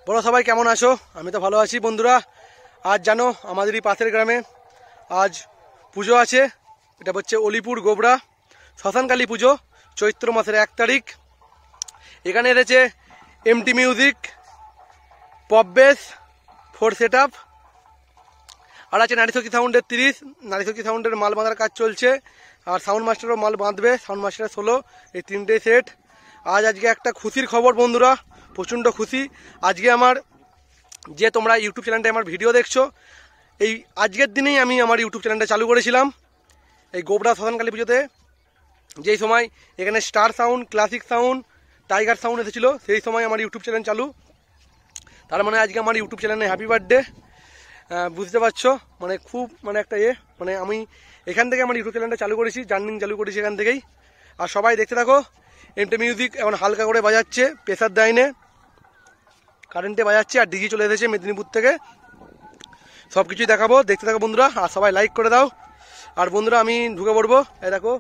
বলো সবাই কেমন আছো? আমি তো ভালো আছি বন্ধুরা। আজ জানো আমাদেরই পাশের গ্রামে আজ পুজো আছে। এটা হচ্ছে অলিপুর গোবরা শ্মশানকালী পুজো, চৈত্র মাসের 1 তারিখ। এখানে এসেছে MT music, pop bass, 4 set up, আর আছে নারীশক্তি সাউন্ডের 30। নারীশক্তি সাউন্ডের মাল বাঁধার কাজ চলছে, আর সাউন্ড মাস্টারও মাল বাঁধবে, সাউন্ড মাস্টারের 16। এই 3টে সেট। আজকে একটা খুশির খবর বন্ধুরা, প্রচণ্ড খুশি। আজকে আমার যে তোমরা ইউটিউব চ্যানেলটা আমার ভিডিও দেখছো, এই আজকের দিনেই আমি আমার ইউটিউব চ্যানেলটা চালু করেছিলাম। এই গোবরা শ্মশানকালী পুজোতে যেই সময় এখানে star sound, classic sound, tiger sound এসেছিলো, সেই সময় আমার ইউটিউব চ্যানেল চালু। তার মানে আজকে আমার ইউটিউব চ্যানেলে হ্যাপি বার্থডে। বুঝতে পারছো, মানে খুব একটা মানে আমি এখান থেকে আমার ইউটিউব চ্যানেলটা চালু করেছি, জার্নিং চালু করেছি এখান থেকেই। আর সবাই দেখতে থাকো। এমটি মিউজিক এখন হালকা করে বাজাচ্ছে, প্রেসার দেয়নি, কারেন্টে বাজাচ্ছে, আর ডিজি চলে এসেছে মেদিনীপুর থেকে। সব কিছুই দেখাবো, দেখতে থাকো বন্ধুরা। আর সবাই লাইক করে দাও। আর বন্ধুরা আমি ঢুকে পড়বো। এই দেখো,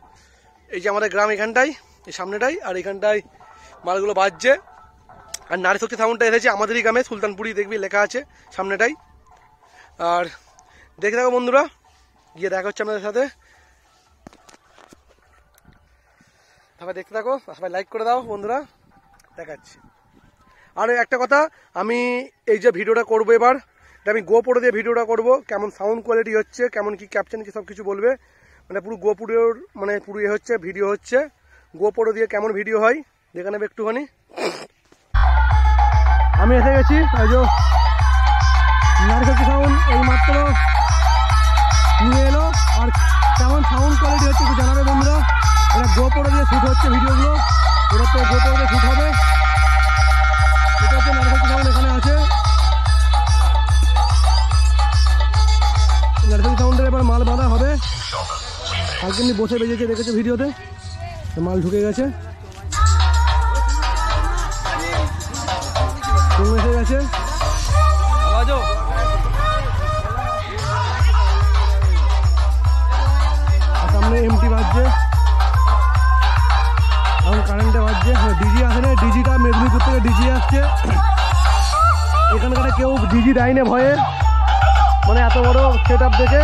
এই যে আমাদের গ্রাম এখানটাই, এই সামনেটাই, আর এখানটায় মালগুলো বাজছে। আর নারীশক্তি সাউন্ডটা এসেছে আমাদেরই গ্রামে, সুলতানপুরি দেখবি লেখা আছে সামনেটাই। আর দেখে থাকো বন্ধুরা, গিয়ে দেখা হচ্ছে আপনাদের সাথে। সবাই দেখতে থাকো, সবাই লাইক করে দাও বন্ধুরা, দেখাচ্ছি। আর একটা কথা, আমি এই যে ভিডিওটা করবো এবার, এটা আমি গোপুরো দিয়ে ভিডিওটা করব। কেমন সাউন্ড কোয়ালিটি হচ্ছে, কেমন কি ক্যাপশন কি সব কিছু বলবে, মানে পুরো গোপুরের মানে পুরো হচ্ছে ভিডিও হচ্ছে। গোপুরো দিয়ে কেমন ভিডিও হয় দেখে নেবে একটুখানি। আমি এসে গেছি, নারীশক্তি সাউন্ড এই মাত্র নিয়ে এলো। আর কেমন সাউন্ড কোয়ালিটি হচ্ছে একটু জানাবে বন্ধুরা। এটা গোপুরো দিয়ে শ্যুট হচ্ছে ভিডিওগুলো, এটা তো গোপুরো দিয়ে শ্যুট হবে। এটা হচ্ছে নারীশক্তি সাউন্ড, এখানে আছে নারীশক্তি সাউন্ডের। এবার মাল বাঁধা হবে। আজকে বসে বেজেছে, দেখেছে ভিডিওতে, মাল ঢুকে গেছে, এসে গেছে। সামনে এমটি বাজছে, এখন কারেন্টে বাজছে। ডিজি আসে না, ডিজিটা মেদিনীপুর থেকে ডিজি আসছে। এখানকার কেউ ডিজি দেয় না ভয়ে, মানে এত বড় সেট আপ দেখে।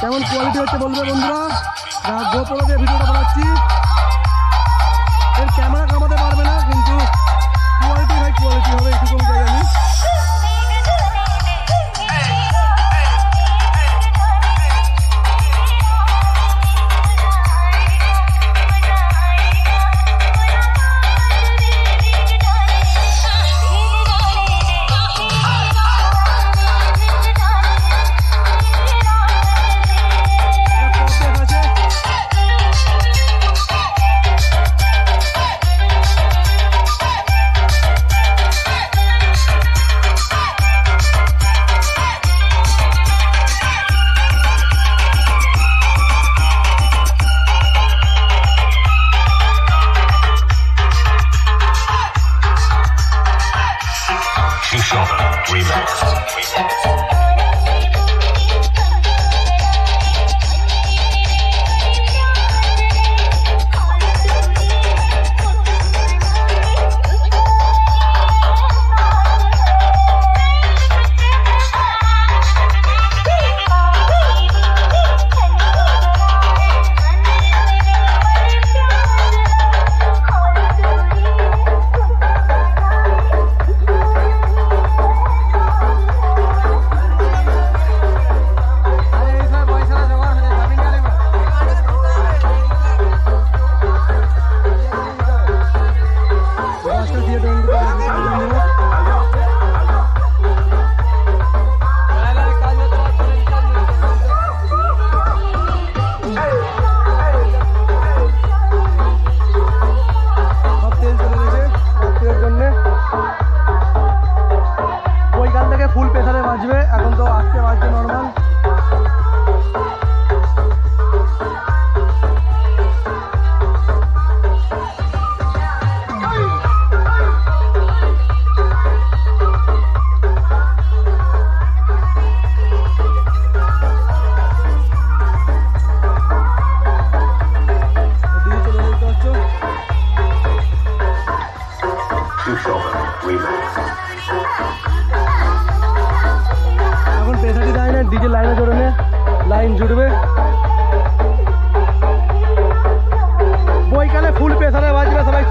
কেমন কোয়ালিটি হচ্ছে বলবে বন্ধুরা। গোপুরো দিয়ে ভিডিওটা বানাচ্ছি, এর ক্যামেরা কামাতে পারবে না, কিন্তু কোয়ালিটি ভাই কোয়ালিটি হবে, এটুকু চাই আমি।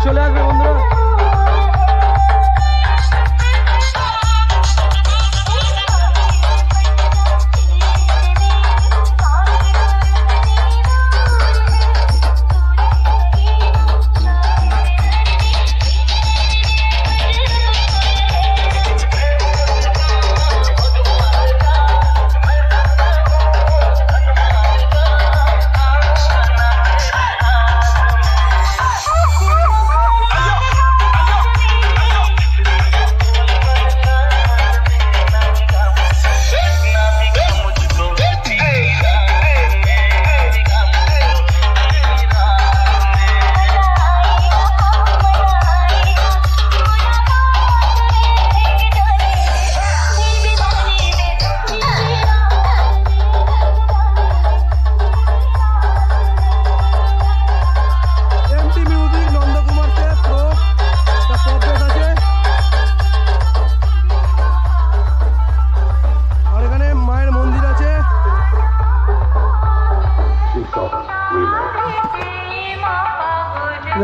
চলে আসবে বন্ধুরা।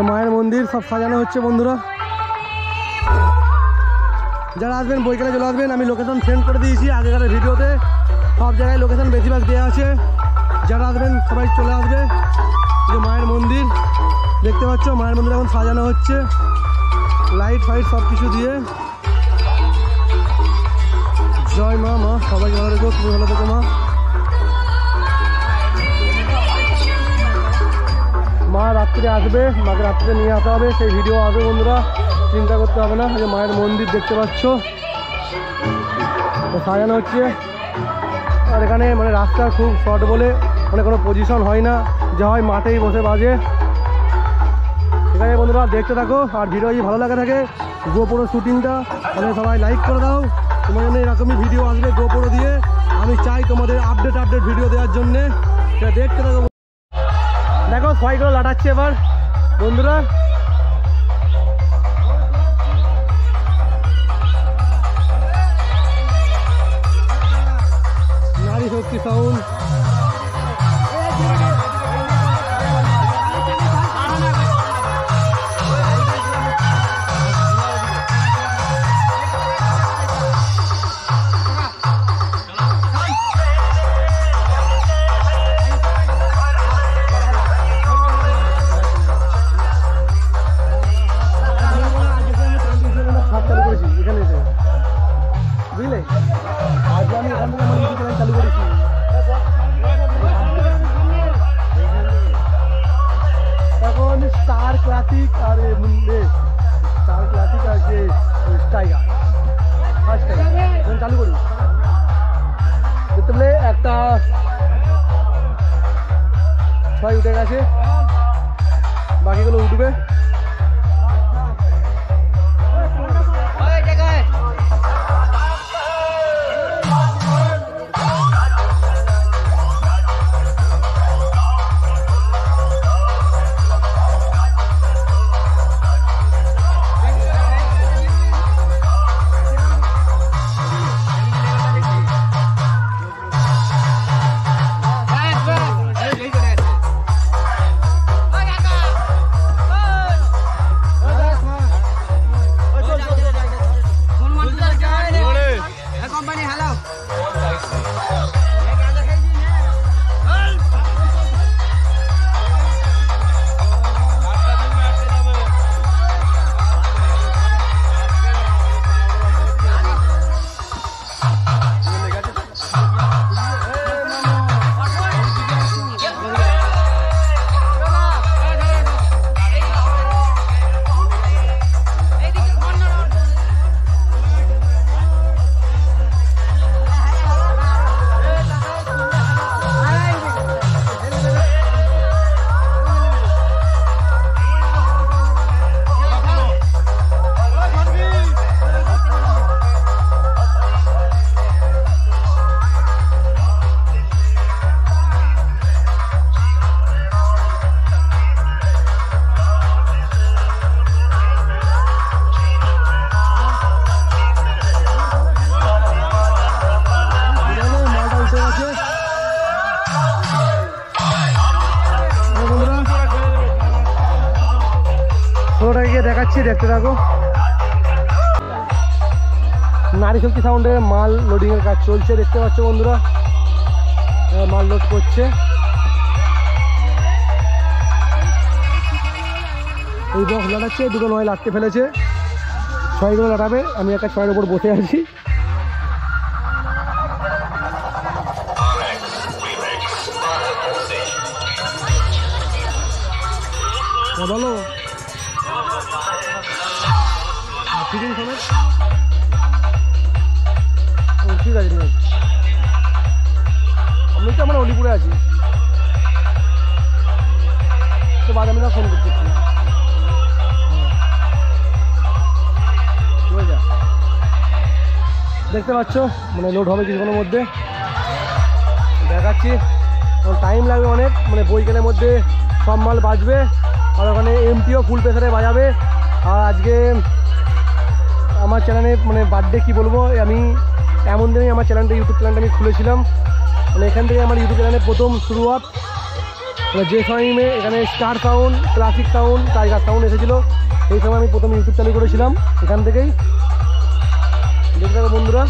মায়ের মন্দির সব সাজানো হচ্ছে বন্ধুরা। যারা আসবেন বৈকালে চলে আসবেন, আমি লোকেশন সেন্ড করে দিয়েছি আগেকার ভিডিওতে, সব জায়গায় লোকেশন বেশিরভাগ দেওয়া আছে। যারা আসবেন সবাই চলে আসবে। যে মায়ের মন্দির দেখতে পাচ্ছ, মায়ের মন্দির এখন সাজানো হচ্ছে লাইট ফাইট সব কিছু দিয়ে। জয় মা, মা সবাইকে ভালো রেখো, তুমি ভালো থেকো মা। মা রাত্রে আসবে, মাকে রাত্রে নিয়ে আসা হবে, সেই ভিডিও আসবে বন্ধুরা, চিন্তা করতে হবে না। যে মায়ের মন্দির দেখতে পাচ্ছ সাজানো হচ্ছে। আর এখানে মানে রাস্তা খুব শর্ট বলে মানে কোনো পজিশন হয় না, যা হয় মাঠেই বসে বাজে। এখানে বন্ধুরা দেখতে থাকো, আর ভিডিও যদি ভালো লাগে থাকে গোপুরো শ্যুটিংটা মানে সবাই লাইক করে দাও। তোমার জন্য এরকমই ভিডিও আসবে গোপুরো দিয়ে, আমি চাই তোমাদের আপডেট ভিডিও দেওয়ার জন্যে। সেটা দেখতে থাকো। দেখো সবাইগুলো লাটাচ্ছে এবার বন্ধুরা। নারী শক্তি সাউন্ড বুঝলে, আজ আমি এখান থেকে আমার ইউটিউব চ্যানেল চালু করেছি। এখন স্টার ক্লাসিক আর স্টার ক্লাসিক আর যে টাইগার ফার্স্ট টাইগার চালু করি। দেখতে পেলে একটা ছয় উঠে গেছে, বাকিগুলো উঠবে। পুরোটাকে গিয়ে দেখাচ্ছি, দেখতে থাকো। নারী শক্তি সাউন্ডে মাল লোডিংয়ের কাজ চলছে, দেখতে পাচ্ছ বন্ধুরা, মাল লোড করছে। এই বক্স লাটাচ্ছে, দুটো নয় লাটতে ফেলেছে, ছয়গুলো লাটাবে। আমি একটা ছয়ের উপর বসে আছি। বলো ফিটিং সমেত, ঠিক আছে ঠিক আছে। আমি তো আমরা অলিপুরে আছি, তো বাদ আমি না ফোন করছি। দেখতে পাচ্ছ মানে লোড হবে কিছুক্ষণের মধ্যে, দেখাচ্ছি। টাইম লাগবে অনেক, মানে বইকালের মধ্যে সব মাল বাজবে, আর ওখানে এমটিও ফুল প্রেসারে বাজাবে। আর আজকে আমার চ্যানেলে মানে বার্থডে কী বলবো, আমি এমন দিনই আমার চ্যানেলটা, ইউটিউব চ্যানেলটা আমি খুলেছিলাম। মানে এখান থেকে আমার ইউটিউব চ্যানেলের প্রথম শুরুয়াত। মানে যে টাইমে এখানে star sound, classic sound, tiger sound এসেছিলো, সেই সময় আমি প্রথম ইউটিউব চ্যানেল করেছিলাম এখান থেকেই। দেখতে পাবো বন্ধুরা।